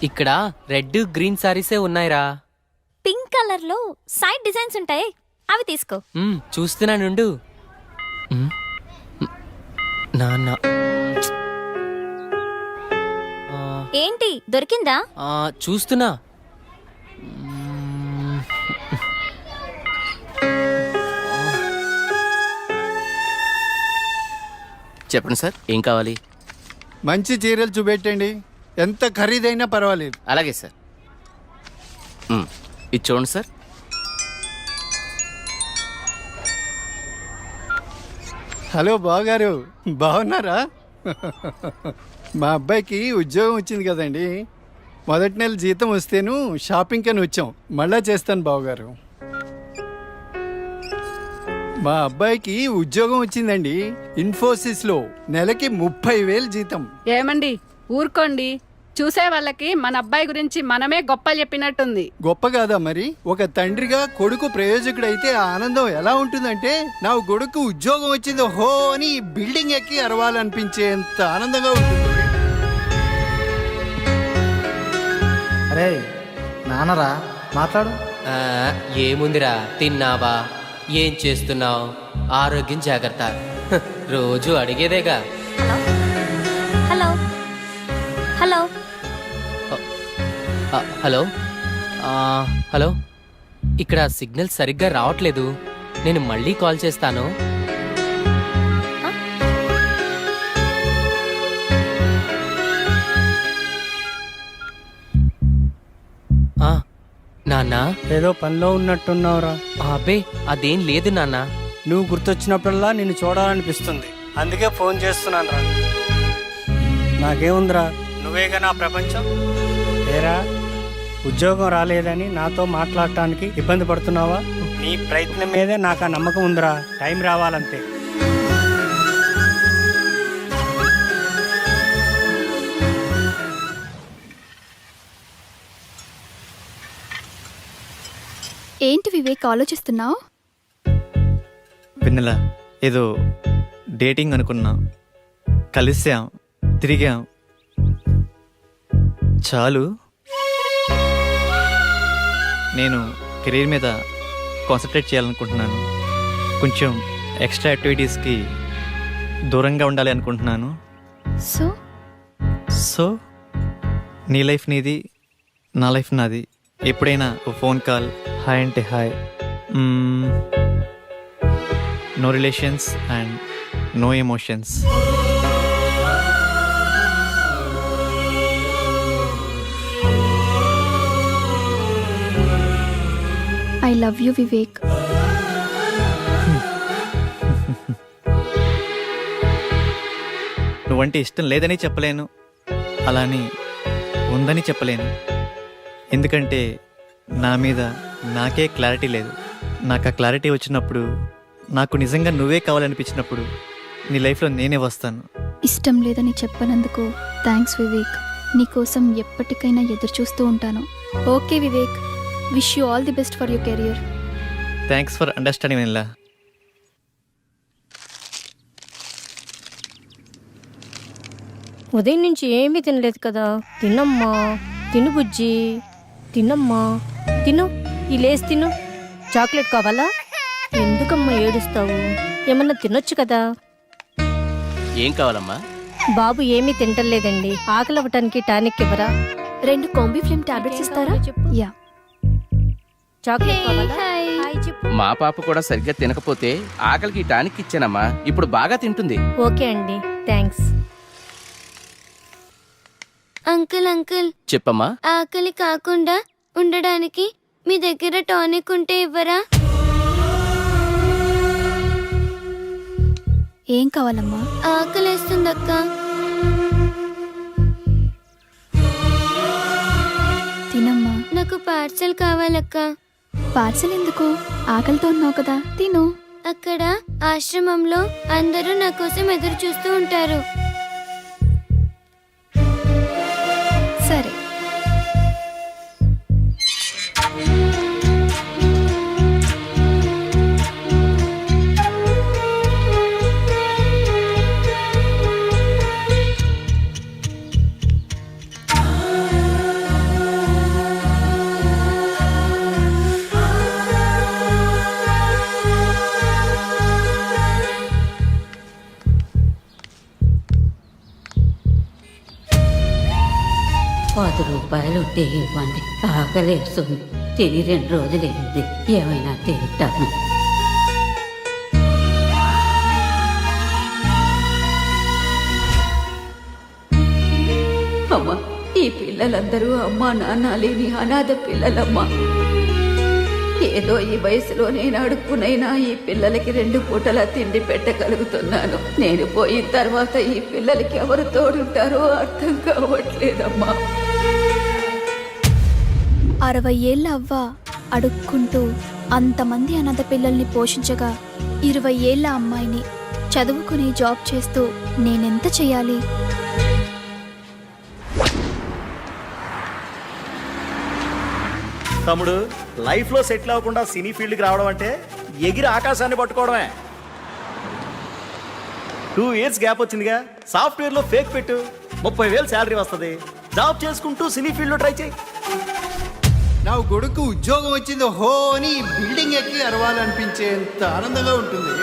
ఇక్కడ red green సారీసే ఉన్నాయిరా. Pink colour లో సైడ్ డిజైన్స్ ఉంటాయి, అవి తీసుకో. చూస్తున్నానుండు. నాన్న ఏంటి దొరికిందా? చూస్తున్నా. చెప్పండి సార్, ఏం కావాలి? మంచి చీరలు చూపెట్టండి, ఎంత ఖరీదైనా పర్వాలేదు. అలాగే సార్. ఇది చూడండి సార్. హలో బావగారు, బాగున్నారా? మా అబ్బాయికి ఉద్యోగం వచ్చింది కదండి. మొదటి నెల జీతం వస్తేను షాపింగ్ అని వచ్చాం. మళ్ళా చేస్తాను బావగారు. మా అబ్బాయికి ఉద్యోగం వచ్చిందండి, ఇన్ఫోసిస్ లో. నెలకి 30,000 జీతం. ఏమండి ఊరుకోండి, చూసే వాళ్ళకి మన అబ్బాయి గురించి మనమే గొప్ప చెప్పినట్టుంది. గొప్ప కాదా మరి? ఒక తండ్రిగా కొడుకు ప్రయోజకుడైతే ఆ ఆనందం ఎలా ఉంటుందంటే, నా కొడుకు ఉద్యోగం వచ్చింది హో అని బిల్డింగ్ ఎక్కి అరవాలనిపించేంత ఆనందంగా ఉంటుంది. అరే నాన్నరా, మాట్లాడు. ఏముందిరా, తిన్నావా, ఏం చేస్తున్నావు, ఆరోగ్యం జాగ్రత్త, రోజు అడిగేదేగా. హలో హలో హలో హలో, ఇక్కడ సిగ్నల్ సరిగ్గా రావట్లేదు, నేను మళ్ళీ కాల్ చేస్తాను. నాన్న, ఏదో పనిలో ఉన్నట్టున్నావురా. అబ్బే అదేం లేదు నాన్న. నువ్వు గుర్తొచ్చినప్పుడల్లా నిన్ను చూడాలనిపిస్తుంది, అందుకే ఫోన్ చేస్తున్నాను రా. నాకేముందిరా, నువ్వేగా నా ప్రపంచం. ఏరా, ఉద్యోగం రాలేదని నాతో మాట్లాడటానికి ఇబ్బంది పడుతున్నావా? నీ ప్రయత్నం మీదే నాకు ఆ నమ్మకం ఉందిరా. టైం రావాలంతే. ఏంటి వివేక్ ఆలోచిస్తున్నావు? వెన్నెల, ఏదో డేటింగ్ అనుకున్నా, కలిసాం, తిరిగాం, చాలు. నేను కెరీర్ మీద కాన్సన్ట్రేట్ చేయాలనుకుంటున్నాను. కొంచెం ఎక్స్ట్రా యాక్టివిటీస్కి దూరంగా ఉండాలి అనుకుంటున్నాను. సో నీ లైఫ్ నీది, నా లైఫ్ నాది. ఎప్పుడైనా ఓ ఫోన్ కాల్, హాయ్ అంటే hi, no relations and no emotions. I love you Vivek. నువ్వంటే ఇష్టం లేదని చెప్పలేను, అలాని ఉందని చెప్పలేను. ఎందుకంటే నా మీద నాకే క్లారిటీ లేదు. నాకు ఆ క్లారిటీ వచ్చినప్పుడు, నాకు నిజంగా నువ్వే కావాలనిపించినప్పుడు నీ లైఫ్లో నేనే వస్తాను. ఇష్టం లేదని చెప్పనందుకు థ్యాంక్స్ వివేక్. నీకోసం ఎప్పటికైనా ఎదురు చూస్తూ ఉంటాను. Okay Vivek, wish you all the best for your career. Thanks for understanding Vennela. ఉదయం నుంచి ఏమీ తినలేదు కదా. తినమ్మా, తిను బుజ్జి, తినమ్మా, తిను. ఈ లేసి తిను. చాక్లెట్ కావాలా? ఎందుకమ్మా ఏడుస్తావు? ఏమన్నా తినొచ్చు కదా. ఏం కావాలమ్మా? బాబు ఏమీ తింటలేదండి, ఆకలి అవ్వటానికి టానిక్ ఇవ్వరా? 2 కాంబిఫ్లేమ్ టాబ్లెట్స్ ఇస్తారా? యా. చాక్లెట్ కావాలా? హాయ్ చెప్పు. మా పాప కూడా సరిగ్గా తినకపోతే ఆకలికి టానిక్ ఇచ్చానమ్మా, ఇప్పుడు బాగా తింటుంది. ఓకే అండి, థ్యాంక్స్. అంకుల్ అంకుల్, చెప్పమ్మా. ఆకలి కాకుండా ఉండడానికి మీ దగ్గర టానిక్ ఉంటే ఇవ్వరా? ఏం కావాలమ్మా? ఆకలేస్తుందక్క. తినమ్మా. నాకు పార్సల్ కావాలక్క. పార్సల్ ఎందుకు? ఆకలితో ఉన్నావు కదా, తిను. అక్కడ ఆశ్రమంలో అందరూ నా కోసం ఎదురు చూస్తూ ఉంటారు. సరే. రూపాయలు ఉంటే ఇవ్వండి. ఆకలేస్తుంది. తిని 2 రోజులైంది. ఏమైనా తింటాను. అమ్మా, ఈ పిల్లలందరూ అమ్మా నాన్న లేని అనాథ పిల్లలమ్మా. ఏదో ఈ వయసులో నేను అడుక్కునైనా ఈ పిల్లలకి 2 పూటలా తిండి పెట్టగలుగుతున్నాను. నేను పోయిన తర్వాత ఈ పిల్లలకి ఎవరు తోడుంటారో అర్థం కావట్లేదమ్మా. 60 ఏళ్ళ అవ్వ అడుక్కుంటూ అంతమంది అనాథ పిల్లల్ని పోషించగా 20 ఏళ్ళ అమ్మాయిని చదువుకుని జాబ్ చేస్తూ నేనెంత చేయాలి? తమ్ముడు, లైఫ్లో సెటిల్ అవ్వకుండా సినీ ఫీల్డ్కి రావడం అంటే ఎగిరి ఆకాశాన్ని పట్టుకోవడమే. 2 ఇయర్స్ గ్యాప్ వచ్చిందిగా, సాఫ్ట్వేర్లో ఫేక్ పెట్టు, 30,000 శాలరీ వస్తుంది. జాబ్ చేసుకుంటూ సినీ ఫీల్డ్లో ట్రై చేయి. నా కొడుకు ఉద్యోగం వచ్చింది హో అని బిల్డింగ్ ఎక్కి అరవాలనిపించేంత ఆనందంగా ఉంటుంది.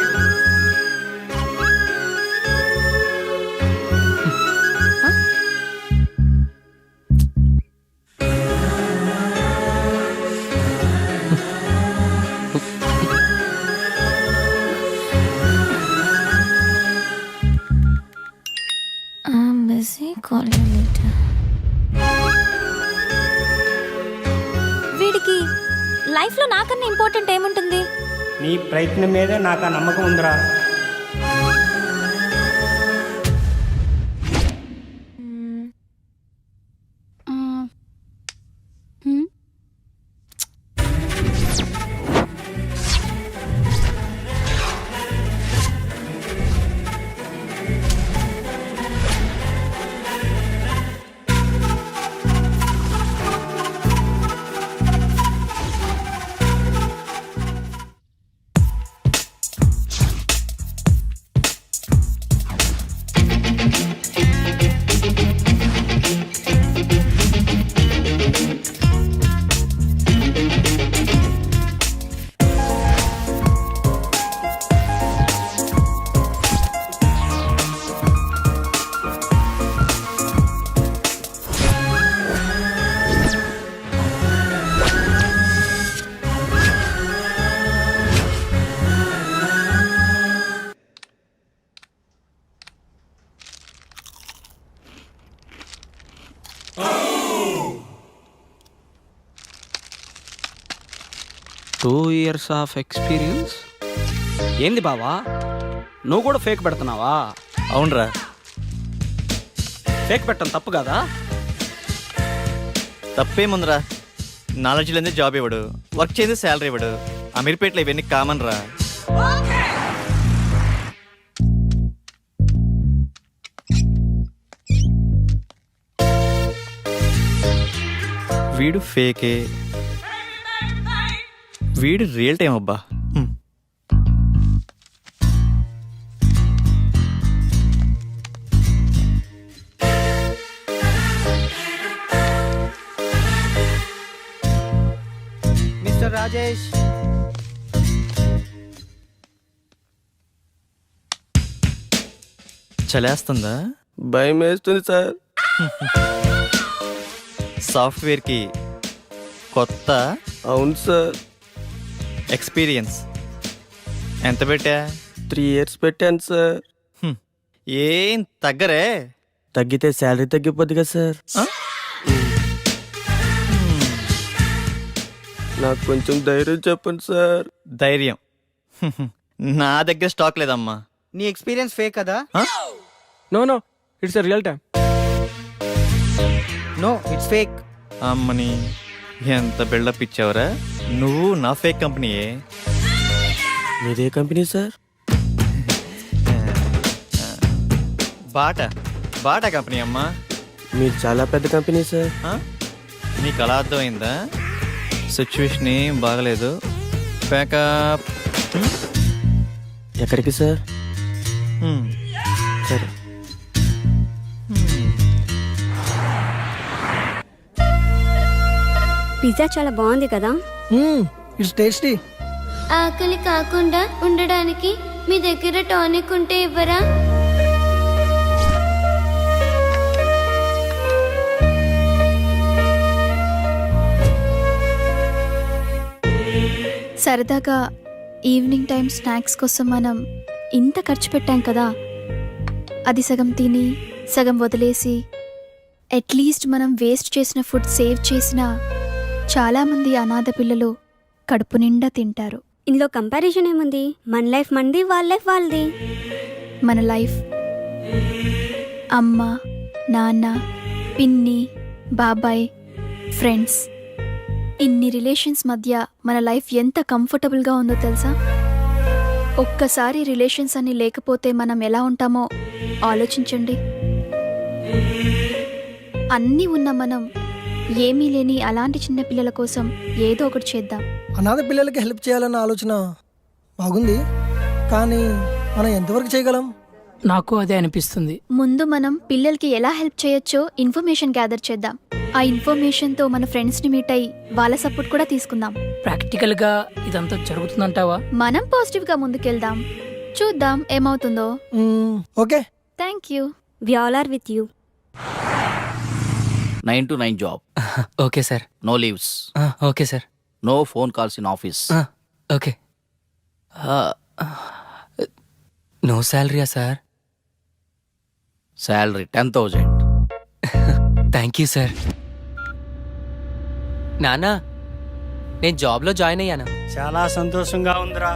వీడికి లైఫ్లో నాకన్నా ఇంపార్టెంట్ ఏముంటుంది? నీ ప్రయత్నం మీదే నాకు ఆ నమ్మకం ఉందిరా. years of experience. ఏంది బావా, నువ్వు కూడా ఫేక్ పెడుతున్నావా? అవునరా. ఫేక్ పెట్టడం తప్పు కదా? తప్పేముందిరా, నాలెడ్జ్ లేదే జాబ్ ఇవ్వడు, వర్క్ చేస్తే శాలరీ ఇవ్వడు. అమీర్పేటలో ఇవన్నీ కామన్ రా. వీడు ఫేకే, వీడు రియల్ టైం అబ్బా. మిస్టర్ రాజేష్, చలేస్తుందా? భయం వేస్తుంది సార్. సాఫ్ట్వేర్కి కొత్త? అవును సార్. ఎక్స్పీరియన్స్ ఎంత పెట్టా? 3 years పెట్టాను సార్. ఏం తగ్గరే? తగ్గితే శాలరీ తగ్గిపోద్ది కదా సార్. నాకు కొంచెం ధైర్యం చెప్పండి సార్. ధైర్యం నా దగ్గర స్టాక్ లేదమ్మా. నీ ఎక్స్పీరియన్స్ ఫేక్ కదా? No it's real time. No, it's fake. అమ్మని ఎంత బిల్డప్ ఇచ్చావురా. నువ్వు నా ఫేక్ కంపెనీయే. మీదే కంపెనీ సార్? బాటా కంపెనీ అమ్మా. మీరు చాలా పెద్ద కంపెనీ సార్. నీకు అలా అర్థమైందా? సిచ్యువేషన్ ఏం బాగలేదు. ప్యాకప్. ఎక్కడికి సార్? సరే. పిజ్జా చాలా బాగుంది కదా? It's tasty. ఆకలి కాకుండా ఉండడానికి మీ దగ్గర టానిక్ ఉంటే ఇవ్వరా? సరదాగా ఈవినింగ్ టైం స్నాక్స్ కోసం మనం ఇంత ఖర్చు పెట్టాం కదా, అది సగం తిని సగం వదిలేసి అట్లీస్ట్ మనం వేస్ట్ చేసిన ఫుడ్ సేవ్ చేసిన చాలామంది అనాథ పిల్లలు కడుపు నిండా తింటారు. ఇందులో కంపారిజన్ ఏముంది? మన లైఫ్ మనది, వాళ్ళ లైఫ్ వాళ్ళది. మన లైఫ్ అమ్మ, నాన్న, పిన్ని, బాబాయ్, ఫ్రెండ్స్, ఇన్ని రిలేషన్స్ మధ్య మన లైఫ్ ఎంత కంఫర్టబుల్గా ఉందో తెలుసా? ఒక్కసారి రిలేషన్స్ అన్ని లేకపోతే మనం ఎలా ఉంటామో ఆలోచించండి. అన్నీ ఉన్న మనం ఏమీ లేని అలాంటి చిన్న పిల్లల కోసం ఏదో ఒకటి చేద్దాం. అనాథ పిల్లలకి హెల్ప్ చేయాలన్న ఆలోచన బాగుంది, కానీ మనం ఎంతవరకు చేయగలం? నాకు అదే అనిపిస్తుంది. ముందు మనం పిల్లలకి ఎలా హెల్ప్ చేయొచ్చో ఇన్ఫర్మేషన్ గ్యాదర్ చేద్దాం. ఆ ఇన్ఫర్మేషన్తో మన ఫ్రెండ్స్ని మీట్ అయ్యి వాళ్ళ సపోర్ట్ కూడా తీసుకుందాం. ప్రాక్టికల్ గా ఇదంతా జరుగుతుందంటావా? మనం పాజిటివ్గా ముందుకెళ్దాం, చూద్దాం ఏమవుతుందో. Okay, thank you. We all are with you. 9 to 9 job, okay sir. No leaves, okay sir. No phone calls in office. Okay. No శాలరీయా sir? Salary 10,000. Thank you sir. నానా, నేను జాబ్లో జాయిన్ అయ్యాను. చాలా సంతోషంగా ఉందిరా.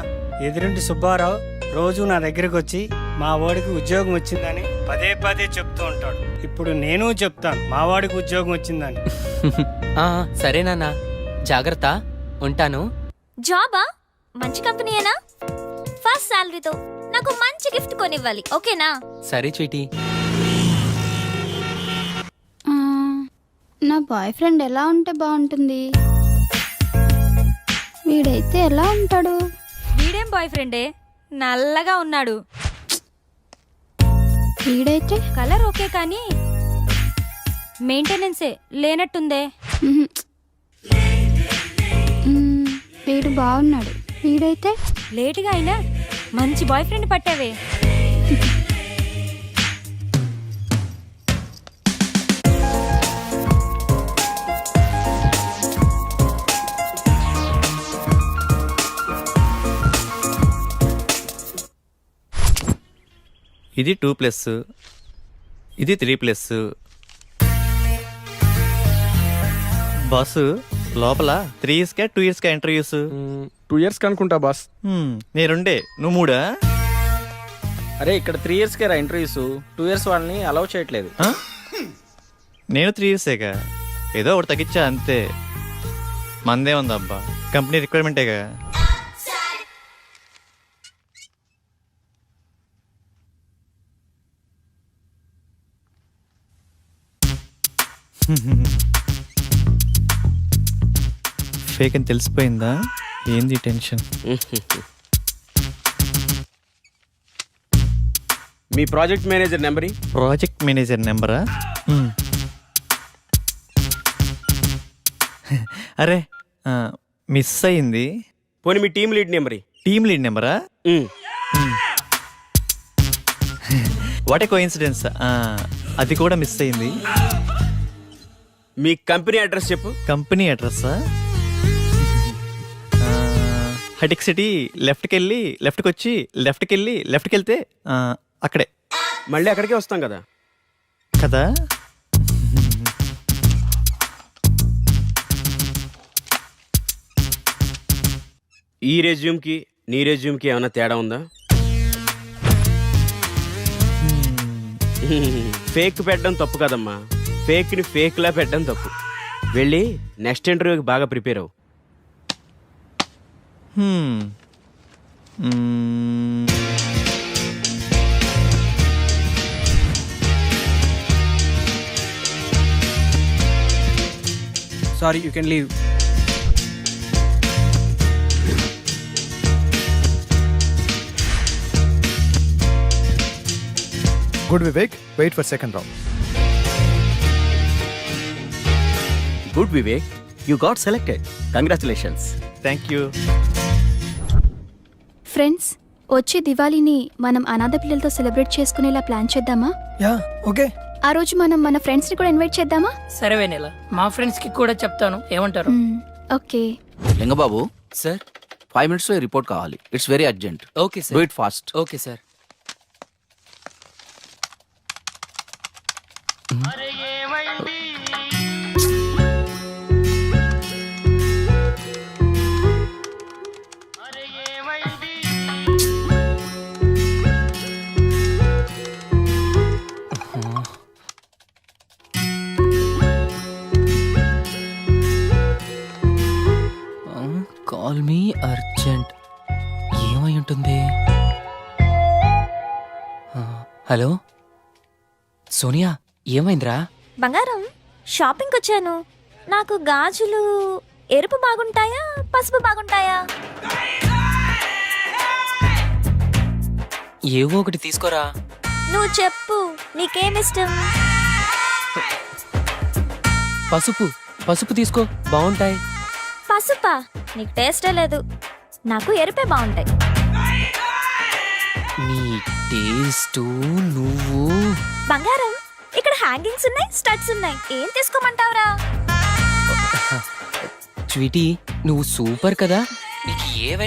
ఎదురింటి సుబ్బారావు రోజు నా దగ్గరికి వచ్చి మా వాడికి ఉద్యోగం వచ్చిందని పదే పదే చెప్తూ ఉంటాడు. ఇప్పుడు నేను చెప్తాను మా వాడికి ఉద్యోగం వచ్చిందని. సరే నాన్న, జాగ్రత్త, ఉంటాను. జాబా? మంచి కంపెనీయేనా? ఫస్ట్ శాలరీతో నాకు మంచి గిఫ్ట్ కొనివ్వాలి, ఓకేనా? సరే చీటీ. నా బాయ్ ఫ్రెండ్ ఎలా ఉంటే బాగుంటుంది? వీడైతే ఎలా ఉంటాడు? వీడేం బాయ్ ఫ్రెండే, నల్లగా ఉన్నాడు. వీడైతే కలర్ ఓకే కానీ మెయింటెనెన్సే లేనట్టుందే. వీడు బాగున్నాడు. వీడైతే లేటుగా అయినా మంచి బాయ్ ఫ్రెండ్ పట్టావే. ఇది 2+, ఇది 3+. బాసు, లోపల 3 yearsకా 2 yearsకా ఇంటర్వ్యూస్? 2 years అనుకుంటా బాస్. నేనుండే, నువ్వు 3? అరే ఇక్కడ 3 yearsకే రా ఇంటర్వ్యూస్, 2 years వాళ్ళని అలౌ చేయట్లేదు. నేను 3 yearsేగా, ఏదో ఒకటి తగ్గించా అంతే. మందే ఉందబ్బా, కంపెనీ రిక్వైర్మెంటేగా. ఫేక్ అని తెలిసిపోయిందా? ఏంది టెన్షన్? మీ project manager number? Project manager నెంబరా? అరే మిస్ అయింది. పోనీ మీ team lead number? Team lead నెంబరా? వాట్ ఏ కోఇన్సిడెన్స్, అది కూడా మిస్ అయింది. మీ కంపెనీ అడ్రస్ చెప్పు. కంపెనీ అడ్రస్సా? హటిక్ సిటీ, లెఫ్ట్కి వెళ్ళి లెఫ్ట్కి వచ్చి లెఫ్ట్కి వెళ్ళి లెఫ్ట్కి వెళ్తే అక్కడే. మళ్ళీ అక్కడికే వస్తాం కదా. కదా. ఈ రెజ్యూమ్కి నీ రెజ్యూమ్కి ఏమైనా తేడా ఉందా? ఫేక్ పెట్టడం తప్పు కదమ్మా, ఫేక్ని ఫేక్లా పెట్టడం తప్పు. వెళ్ళి నెక్స్ట్ ఇంటర్వ్యూకి బాగా ప్రిపేర్ అవ్వు. Sorry, you can leave. Good Vivek, wait for second round. Good Vivek, you got selected. Congratulations. Thank you. Friends, వచ్చే దివాళీని మనం అనాథ పిల్లలతో సెలబ్రేట్ చేసుకునేలా ప్లాన్ చేద్దామా? Yeah, okay. ఆ రోజు మనం మన ఫ్రెండ్స్ని కూడా ఇన్వైట్ చేద్దామా? సరే వెన్నెల, మా ఫ్రెండ్స్కి కూడా చెప్తాను, ఏమంటారు? ఓకే. లింగబాబు సార్, 5 minutes లో రిపోర్ట్ కావాలి. It's very urgent. Okay do sir. It fast. Okay sir. Call me urgent. ఏమై ఉంటుంది? హలో సోనియా, ఏమైందిరా? బంగారం, షాపింగ్కి వచ్చాను. నాకు గాజులు ఎరుపు బాగుంటాయా, పసుపు బాగుంటాయా? ఏవో ఒకటి తీసుకోరా. నువ్వు చెప్పు, నీకేమిష్టం? పసుపు పసుపు తీసుకో, బాగుంటాయి. పసుపా? నీకు టేస్టే లేదు. నాకు ఎరుపే బాగుంటాయి. నీ టేస్టు నువ్వు. బంగారం, ఇక్కడ హ్యాంగింగ్స్ ఉన్నాయి, స్టడ్స్ ఉన్నాయి. ఏం తీసుకోమంటావురా? స్వీటీ, నువ్వు సూపర్ కదా. నీకు ఏవైనా